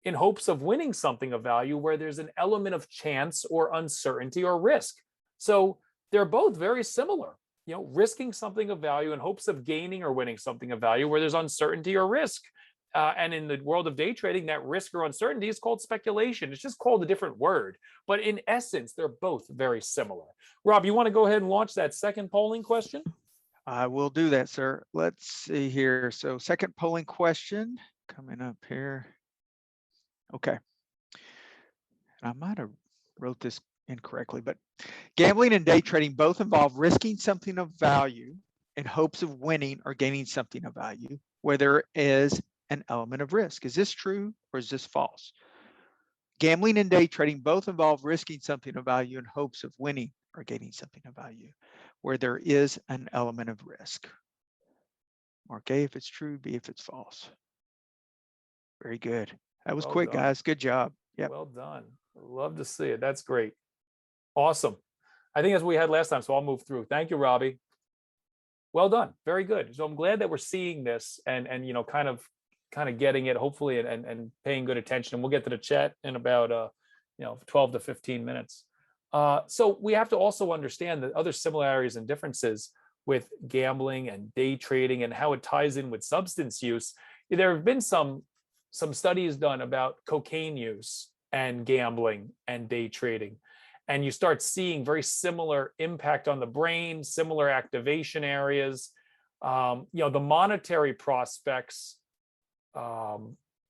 [SPEAKER 2] in hopes of winning something of value where there's an element of chance or uncertainty or risk. So they're both very similar, risking something of value in hopes of gaining or winning something of value where there's uncertainty or risk. And in the world of day trading, that risk or uncertainty is called speculation. It's just called a different word. But in essence, they're both very similar. Rob, you want to go ahead and launch that second polling question?
[SPEAKER 1] I will do that, sir. Let's see here. So second polling question coming up here. Okay. I might have wrote this incorrectly, but gambling and day trading both involve risking something of value in hopes of winning or gaining something of value, where there is an element of risk. Is this true or is this false? Gambling and day trading both involve risking something of value in hopes of winning or gaining something of value, where there is an element of risk. Mark A if it's true, B if it's false. Very good. That was
[SPEAKER 2] Well
[SPEAKER 1] quick,
[SPEAKER 2] done.
[SPEAKER 1] guys. Good job. Yep.
[SPEAKER 2] Well done. Love to see it. That's great. Awesome. I think that's what we had last time, so I'll move through. Thank you, Robbie. Well done. Very good. So I'm glad that we're seeing this and kind of getting it, hopefully, and paying good attention. And we'll get to the chat in about 12 to 15 minutes. So we have to also understand the other similarities and differences with gambling and day trading and how it ties in with substance use. There have been some studies done about cocaine use and gambling and day trading. And you start seeing very similar impact on the brain, similar activation areas. The monetary prospects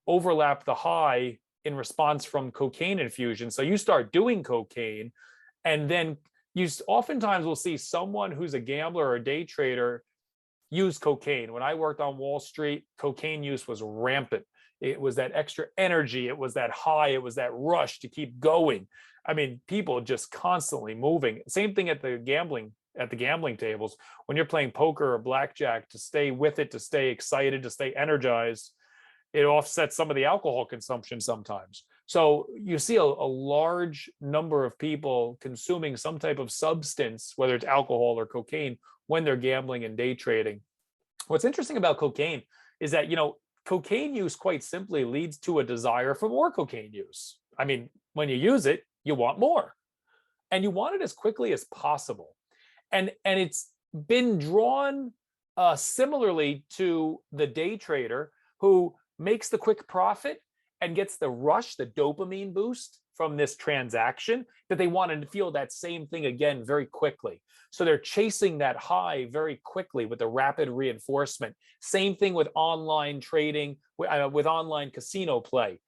[SPEAKER 2] overlap the high in response from cocaine infusion. So you start doing cocaine, and then you oftentimes will see someone who's a gambler or a day trader use cocaine. When I worked on Wall Street, cocaine use was rampant. It was that extra energy. It was that high. It was that rush to keep going. I mean, people just constantly moving. Same thing at the gambling tables. When you're playing poker or blackjack, to stay with it, to stay excited, to stay energized, it offsets some of the alcohol consumption sometimes. So you see a large number of people consuming some type of substance, whether it's alcohol or cocaine, when they're gambling and day trading. What's interesting about cocaine is that, cocaine use quite simply leads to a desire for more cocaine use. I mean, when you use it, you want more, and you want it as quickly as possible. And it's been drawn similarly to the day trader who makes the quick profit and gets the rush, the dopamine boost from this transaction, that they want to feel that same thing again very quickly. So they're chasing that high very quickly with the rapid reinforcement. Same thing with online trading, with online casino play.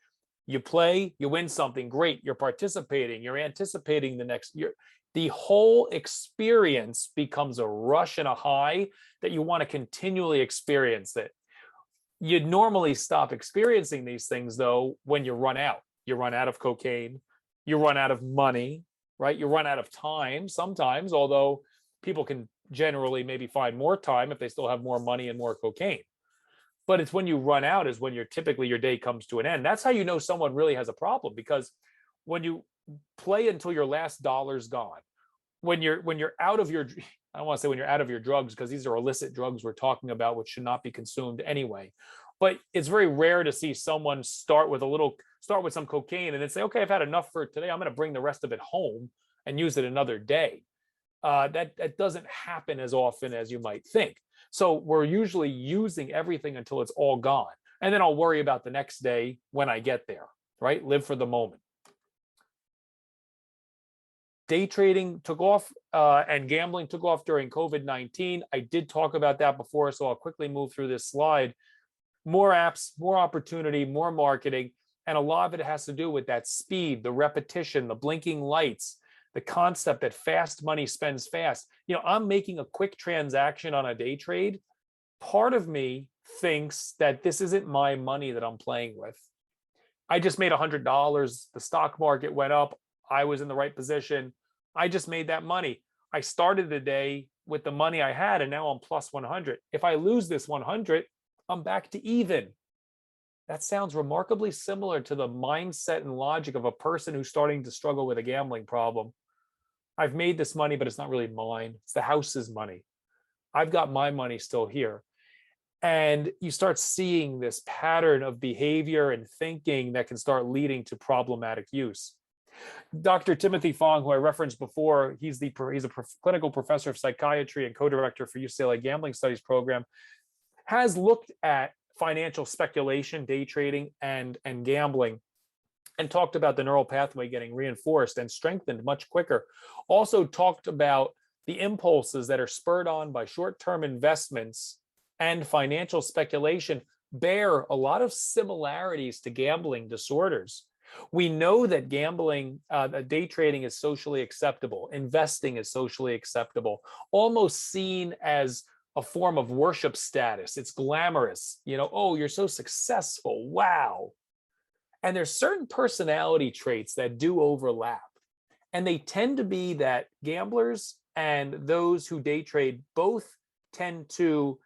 [SPEAKER 2] You play, you win something, great. You're participating, you're anticipating the next year. The whole experience becomes a rush and a high that you want to continually experience it. You'd normally stop experiencing these things, though, when you run out. You run out of cocaine, you run out of money, right? You run out of time sometimes, although people can generally maybe find more time if they still have more money and more cocaine. But it's when you run out is when typically your day comes to an end. That's how you know someone really has a problem, because when you play until your last dollar's gone, when you're out of your, I don't want to say when you're out of your drugs, because these are illicit drugs we're talking about, which should not be consumed anyway. But it's very rare to see someone start with some cocaine and then say, okay, I've had enough for today. I'm going to bring the rest of it home and use it another day. That doesn't happen as often as you might think. So we're usually using everything until it's all gone. And then I'll worry about the next day when I get there, right? Live for the moment. Day trading took off and gambling took off during COVID-19. I did talk about that before, so I'll quickly move through this slide. More apps, more opportunity, more marketing, and a lot of it has to do with that speed, the repetition, the blinking lights, the concept that fast money spends fast. I'm making a quick transaction on a day trade. Part of me thinks that this isn't my money that I'm playing with. I just made $100. The stock market went up. I was in the right position. I just made that money. I started the day with the money I had, and now I'm plus 100. If I lose this 100, I'm back to even. That sounds remarkably similar to the mindset and logic of a person who's starting to struggle with a gambling problem. I've made this money, but it's not really mine. It's the house's money. I've got my money still here. And you start seeing this pattern of behavior and thinking that can start leading to problematic use. Dr. Timothy Fong, who I referenced before, he's a clinical professor of psychiatry and co-director for UCLA Gambling Studies program, has looked at financial speculation, day trading, and gambling, and talked about the neural pathway getting reinforced and strengthened much quicker. Also talked about the impulses that are spurred on by short-term investments and financial speculation bear a lot of similarities to gambling disorders. We know that gambling, day trading is socially acceptable. Investing is socially acceptable, almost seen as a form of worship status. It's glamorous. You know, oh, you're so successful. Wow. And there's certain personality traits that do overlap. And they tend to be that gamblers and those who day trade both tend to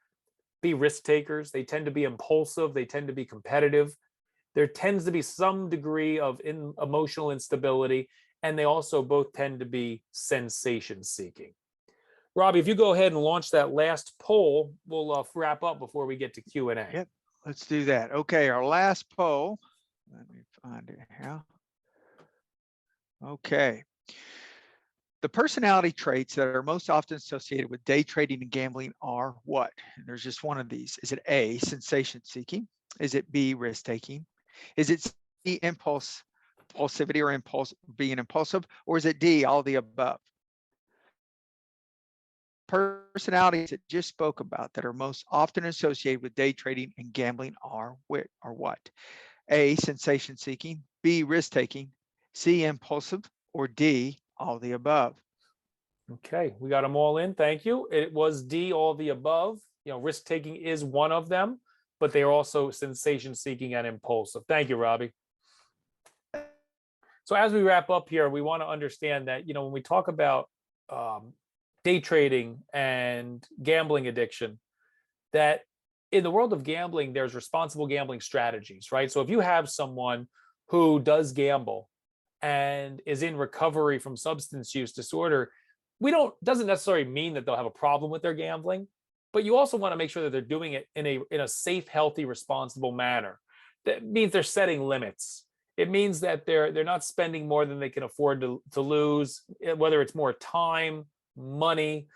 [SPEAKER 2] be risk takers. They tend to be impulsive. They tend to be competitive. There tends to be some degree of emotional instability. And they also both tend to be sensation seeking. Robbie, if you go ahead and launch that last poll, we'll wrap up before we get to Q&A.
[SPEAKER 1] Yep, let's do that. Okay, our last poll. Let me find it here. Okay. The personality traits that are most often associated with day trading and gambling are what? And there's just one of these. Is it A, sensation seeking? Is it B, risk taking? Is it C, impulsivity or being impulsive? Or is it D, all the above? Personalities that just spoke about that are most often associated with day trading and gambling are what? A, sensation seeking, B, risk taking, C, impulsive, or D, all the above.
[SPEAKER 2] Okay, we got them all in. Thank you. It was D, all the above. You know, risk taking is one of them, but they are also sensation seeking and impulsive. Thank you, Robbie. So as we wrap up here, we want to understand that, you know, when we talk about day trading and gambling addiction, that in the world of gambling, there's responsible gambling strategies, right? So if you have someone who does gamble and is in recovery from substance use disorder, doesn't necessarily mean that they'll have a problem with their gambling, but you also want to make sure that they're doing it in a safe, healthy, responsible manner. That means they're setting limits. It means that they're not spending more than they can afford to lose, whether it's more time, money,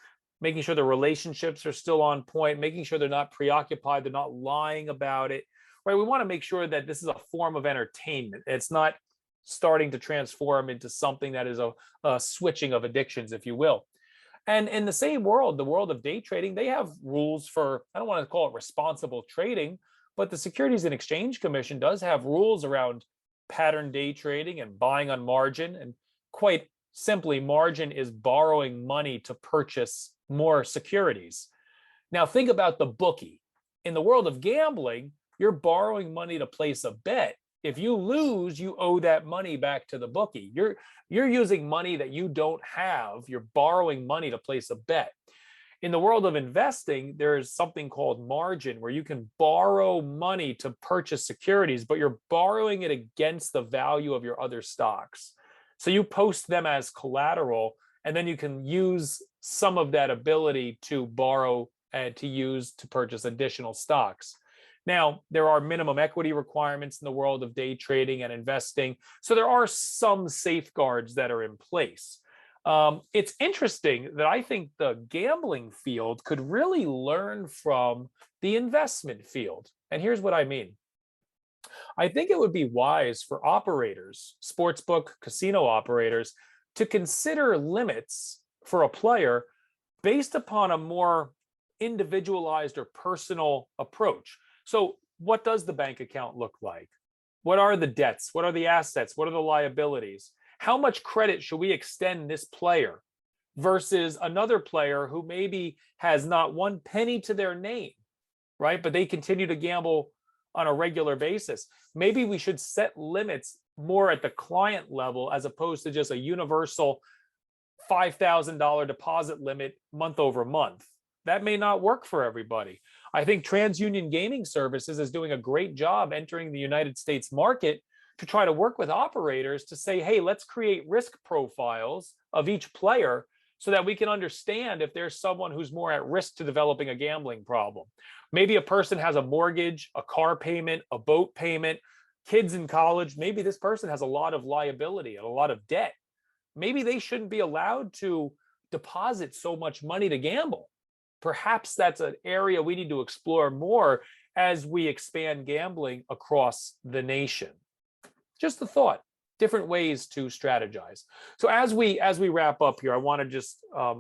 [SPEAKER 2] making sure the relationships are still on point, making sure they're not preoccupied, they're not lying about it, right? We want to make sure that this is a form of entertainment. It's not starting to transform into something that is a switching of addictions, if you will. And in the same world, the world of day trading, they have rules for, I don't want to call it responsible trading, but the Securities and Exchange Commission does have rules around pattern day trading and buying on margin. And quite simply, margin is borrowing money to purchase more securities. Now think about the bookie. In the world of gambling, you're borrowing money to place a bet. If you lose, you owe that money back to the bookie. You're using money that you don't have. You're borrowing money to place a bet. In the world of investing, there's something called margin, where you can borrow money to purchase securities, but you're borrowing it against the value of your other stocks. So you post them as collateral, and then you can use some of that ability to borrow and to use to purchase additional stocks. Now, there are minimum equity requirements in the world of day trading and investing. So there are some safeguards that are in place. It's interesting that I think the gambling field could really learn from the investment field. And here's what I mean. I think it would be wise for operators, sportsbook, casino operators, to consider limits for a player based upon a more individualized or personal approach. So what does the bank account look like? What are the debts? What are the assets? What are the liabilities? How much credit should we extend this player versus another player who maybe has not one penny to their name, right? But they continue to gamble on a regular basis. Maybe we should set limits more at the client level as opposed to just a universal $5,000 deposit limit month over month. That may not work for everybody. I think TransUnion Gaming Services is doing a great job entering the United States market to try to work with operators to say, hey, let's create risk profiles of each player so that we can understand if there's someone who's more at risk to developing a gambling problem. Maybe a person has a mortgage, a car payment, a boat payment, kids in college. Maybe this person has a lot of liability and a lot of debt. Maybe they shouldn't be allowed to deposit so much money to gamble. Perhaps that's an area we need to explore more as we expand gambling across the nation. Just a thought, different ways to strategize. So as we wrap up here, I want to just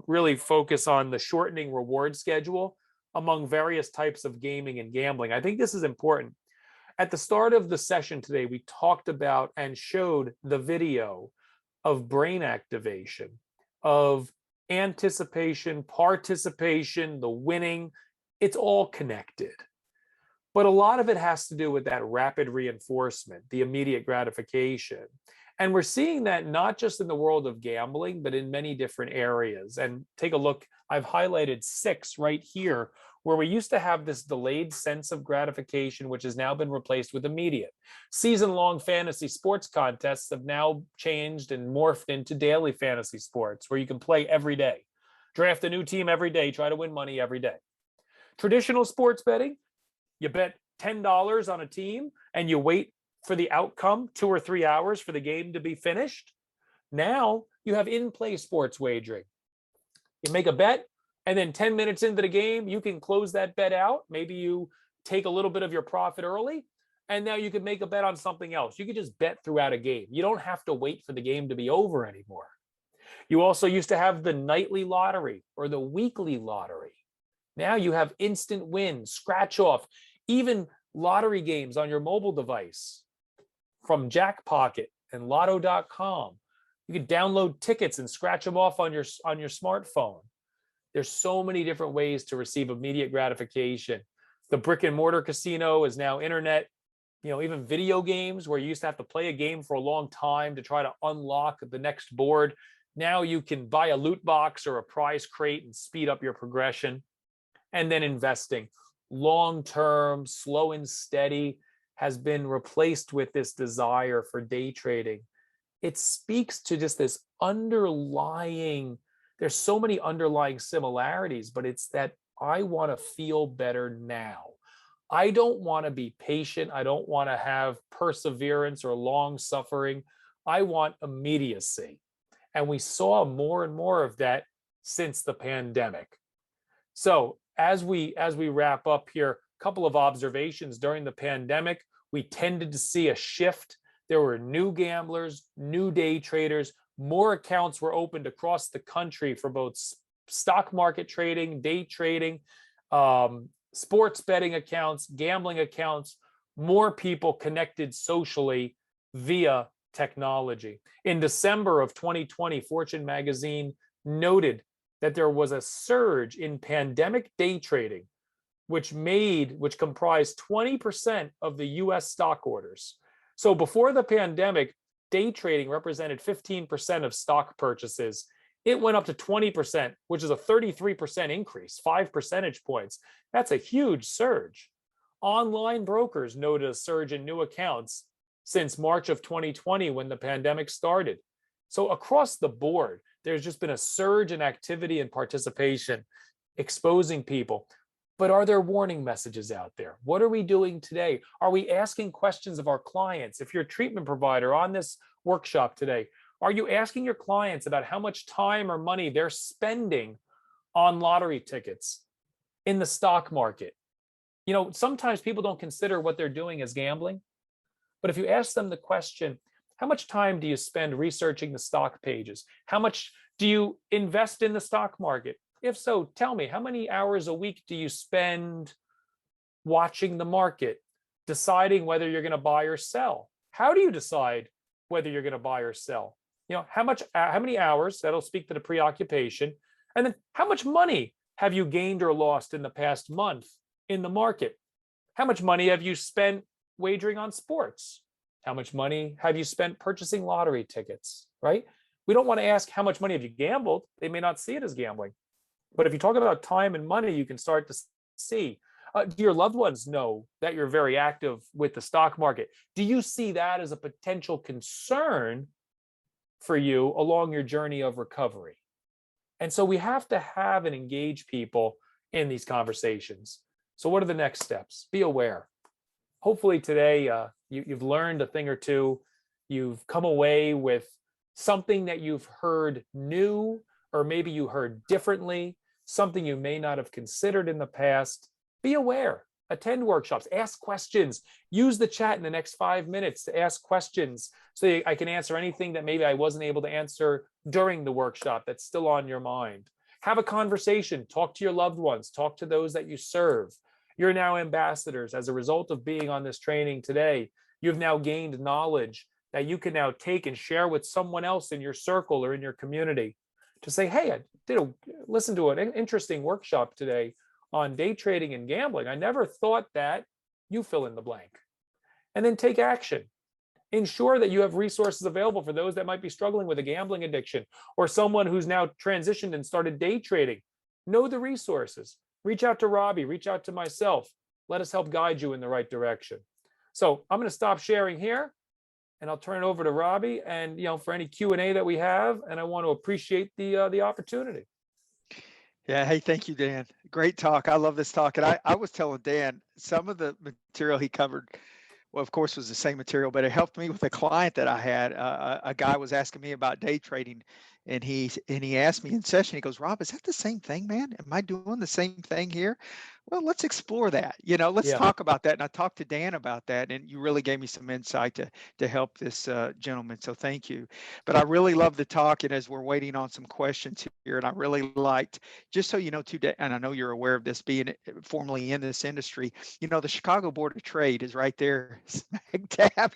[SPEAKER 2] really focus on the shortening reward schedule among various types of gaming and gambling. I think this is important. At the start of the session today, we talked about and showed the video of brain activation, of anticipation, participation, the winning, It's all connected. But a lot of it has to do with that rapid reinforcement, the immediate gratification. And we're seeing that not just in the world of gambling, but in many different areas. And take a look, I've highlighted 6 right here, where we used to have this delayed sense of gratification, which has now been replaced with immediate. Season-long fantasy sports contests have now changed and morphed into daily fantasy sports, where you can play every day. Draft a new team every day, try to win money every day. Traditional sports betting, you bet $10 on a team and you wait for the outcome 2 or 3 hours for the game to be finished. Now you have in-play sports wagering. You make a bet, and then 10 minutes into the game, you can close that bet out. Maybe you take a little bit of your profit early, and now you can make a bet on something else. You can just bet throughout a game. You don't have to wait for the game to be over anymore. You also used to have the nightly lottery or the weekly lottery. Now you have instant win, scratch off, even lottery games on your mobile device from Jackpocket and lotto.com. You can download tickets and scratch them off on your smartphone. There's so many different ways to receive immediate gratification. The brick and mortar casino is now internet. Even video games where you used to have to play a game for a long time to try to unlock the next board. Now you can buy a loot box or a prize crate and speed up your progression. And then investing, long-term, slow and steady, has been replaced with this desire for day trading. It speaks to just this underlying, there's so many underlying similarities, but it's that I want to feel better now. I don't want to be patient. I don't want to have perseverance or long suffering. I want immediacy. And we saw more and more of that since the pandemic. So as we wrap up here, a couple of observations. During the pandemic, we tended to see a shift. There were new gamblers, new day traders. More accounts were opened across the country for both stock market trading, day trading, sports betting accounts, gambling accounts. More people connected socially via technology. In December of 2020, Fortune magazine noted that there was a surge in pandemic day trading, which comprised 20% of the US stock orders. So before the pandemic, day trading represented 15% of stock purchases. It went up to 20%, which is a 33% increase, 5 percentage points. That's a huge surge. Online brokers noted a surge in new accounts since March of 2020 when the pandemic started. So across the board, there's just been a surge in activity and participation, exposing people. But are there warning messages out there? What are we doing today? Are we asking questions of our clients? If you're a treatment provider on this workshop today, are you asking your clients about how much time or money they're spending on lottery tickets, in the stock market? Sometimes people don't consider what they're doing as gambling. But if you ask them the question, how much time do you spend researching the stock pages? How much do you invest in the stock market? If so, tell me, how many hours a week do you spend watching the market, deciding whether you're going to buy or sell? How do you decide whether you're going to buy or sell? How many hours? That'll speak to the preoccupation. And then how much money have you gained or lost in the past month in the market? How much money have you spent wagering on sports? How much money have you spent purchasing lottery tickets, right? We don't want to ask how much money have you gambled. They may not see it as gambling. But if you talk about time and money, you can start to see. Do your loved ones know that you're very active with the stock market? Do you see that as a potential concern for you along your journey of recovery? And so we have to have and engage people in these conversations. So what are the next steps? Be aware. Hopefully today you've learned a thing or two. You've come away with something that you've heard new, or maybe you heard differently, something you may not have considered in the past. Be aware. Attend workshops. Ask questions. Use the chat in the next 5 minutes to ask questions so I can answer anything that maybe I wasn't able to answer during the workshop that's still on your mind. Have a conversation. Talk to your loved ones. Talk to those that you serve. You're now ambassadors. As a result of being on this training today, you've now gained knowledge that you can now take and share with someone else in your circle or in your community to say, hey, I listen to an interesting workshop today on day trading and gambling. I never thought that. You fill in the blank. And then take action. Ensure that you have resources available for those that might be struggling with a gambling addiction, or someone who's now transitioned and started day trading. Know the resources. Reach out to Robbie, reach out to myself. Let us help guide you in the right direction. So I'm going to stop sharing here, and I'll turn it over to Robbie, and for any Q&A that we have, and I want to appreciate the opportunity.
[SPEAKER 1] Yeah. Hey, thank you, Dan. Great talk. I love this talk. And I was telling Dan some of the material he covered, well, of course, was the same material, but it helped me with a client that I had. A guy was asking me about day trading, and he asked me in session, he goes, Rob, is that the same thing, man? Am I doing the same thing here? Well, let's explore that. Let's talk about that. And I talked to Dan about that, and you really gave me some insight to help this gentleman. So thank you. But I really love the talk, and as we're waiting on some questions here, and I really liked, just so you know, today, and I know you're aware of this, being formerly in this industry, the Chicago Board of Trade is right there, smack dab.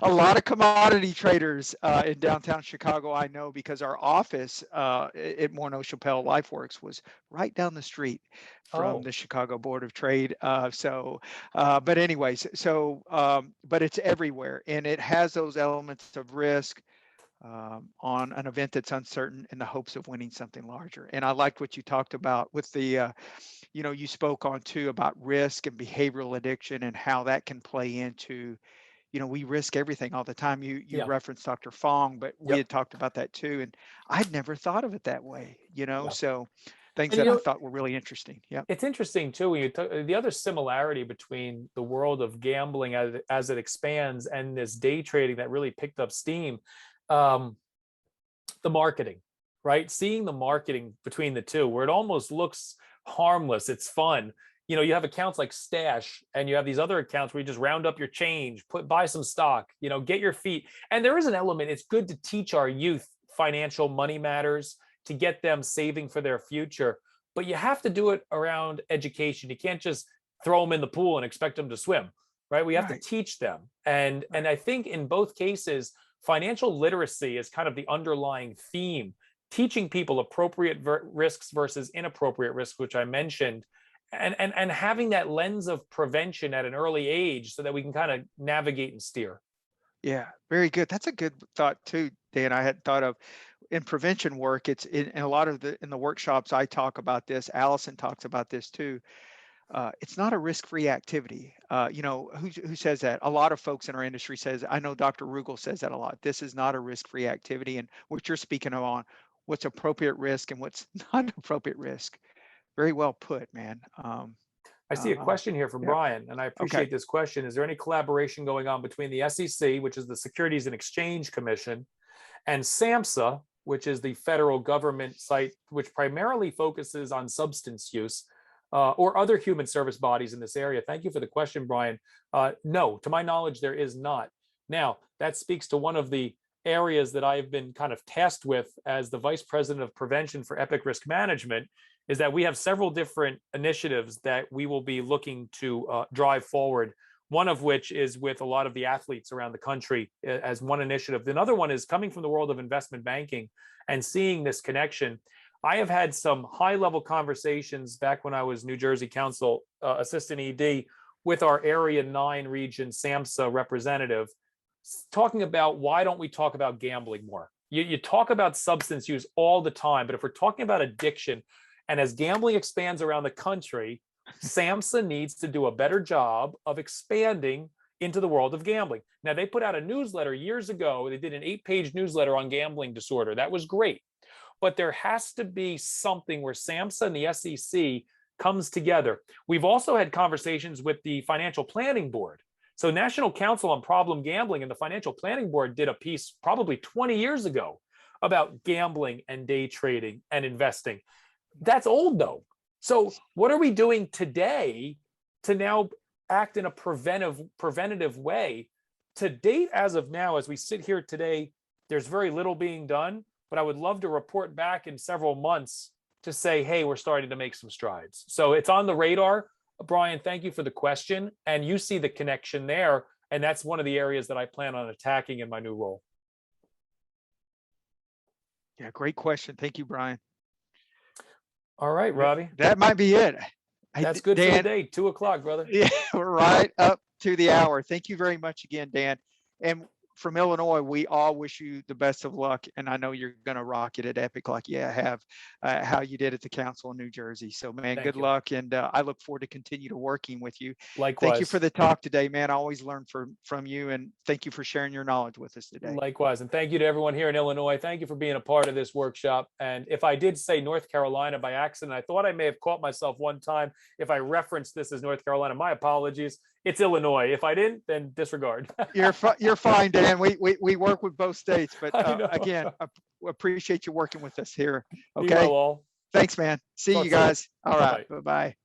[SPEAKER 1] A lot of commodity traders in downtown Chicago, I know, because our office at Morneau Chappelle LifeWorks was right down the street from the Chicago Board of Trade. But anyways, but it's everywhere, and it has those elements of risk on an event that's uncertain in the hopes of winning something larger. And I liked what you talked about with the, you spoke on too about risk and behavioral addiction and how that can play into, we risk everything all the time. You referenced Dr. Fong, but we had talked about that too. And I'd never thought of it that way, so things that I thought were really interesting. Yeah.
[SPEAKER 2] It's interesting too, when the other similarity between the world of gambling as it expands and this day trading that really picked up steam, the marketing, right? Seeing the marketing between the two, where it almost looks harmless, it's fun. You have accounts like Stash, and you have these other accounts where you just round up your change, buy some stock, get your feet. And there is an element, it's good to teach our youth financial money matters, to get them saving for their future. But you have to do it around education. You can't just throw them in the pool and expect them to swim, right? We have to teach them. And I think in both cases, financial literacy is kind of the underlying theme, teaching people appropriate risks versus inappropriate risks, which I mentioned, and having that lens of prevention at an early age so that we can kind of navigate and steer.
[SPEAKER 1] Yeah, very good. That's a good thought too, Dan. I hadn't thought of in prevention work. It's in a lot of in the workshops I talk about this. Allison talks about this too. It's not a risk-free activity. Who says that? A lot of folks in our industry says. I know Dr. Rugel says that a lot. This is not a risk-free activity, and what you're speaking of on what's appropriate risk and what's not appropriate risk. Very well put, man.
[SPEAKER 2] I see a question here from Brian, and I appreciate this question. Is there any collaboration going on between the SEC, which is the Securities and Exchange Commission, and SAMHSA, which is the federal government site, which primarily focuses on substance use, or other human service bodies in this area? Thank you for the question, Brian. No, to my knowledge, there is not. Now, that speaks to one of the areas that I've been kind of tasked with as the Vice President of Prevention for Epic Risk Management, is that we have several different initiatives that we will be looking to drive forward. One of which is with a lot of the athletes around the country as one initiative. Another one is coming from the world of investment banking and seeing this connection. I have had some high-level conversations back when I was New Jersey Council Assistant ED with our Area 9 region SAMHSA representative, talking about why don't we talk about gambling more? You talk about substance use all the time, but if we're talking about addiction, and as gambling expands around the country, SAMHSA needs to do a better job of expanding into the world of gambling. Now, they put out a newsletter years ago. They did an 8-page newsletter on gambling disorder. That was great. But there has to be something where SAMHSA and the SEC comes together. We've also had conversations with the Financial Planning Board. So National Council on Problem Gambling and the Financial Planning Board did a piece probably 20 years ago about gambling and day trading and investing. That's old though. So what are we doing today to now act in a preventative way? To date, as of now, as we sit here today, there's very little being done, but I would love to report back in several months to say, hey, we're starting to make some strides. So it's on the radar. Brian, thank you for the question. And you see the connection there. And that's one of the areas that I plan on attacking in my new role.
[SPEAKER 1] Yeah, great question. Thank you, Brian.
[SPEAKER 2] All right, Robbie.
[SPEAKER 1] That might be it.
[SPEAKER 2] That's good for the
[SPEAKER 1] Dan,
[SPEAKER 2] day. 2 o'clock, brother.
[SPEAKER 1] yeah, we're right up to the hour. Thank you very much again, Dan. And from Illinois, we all wish you the best of luck. And I know you're going to rock it at Epic like you have how you did at the council in New Jersey. So, man,
[SPEAKER 2] Thank
[SPEAKER 1] good
[SPEAKER 2] you.
[SPEAKER 1] luck. And I look forward to continue to working with you.
[SPEAKER 2] Likewise.
[SPEAKER 1] Thank you for the talk today, man. I always learn from you. And thank you for sharing your knowledge with us today.
[SPEAKER 2] Likewise. And thank you to everyone here in Illinois. Thank you for being a part of this workshop. And if I did say North Carolina by accident, I thought I may have caught myself one time if I referenced this as North Carolina. My apologies. It's Illinois. If I didn't, then disregard.
[SPEAKER 1] You're fine, Dan. We work with both states, but again, appreciate you working with us here.
[SPEAKER 2] Be
[SPEAKER 1] Okay.
[SPEAKER 2] well, all.
[SPEAKER 1] Thanks, man. See
[SPEAKER 2] Talk
[SPEAKER 1] you
[SPEAKER 2] soon.
[SPEAKER 1] guys. All right.
[SPEAKER 2] Bye-bye.
[SPEAKER 1] Bye-bye.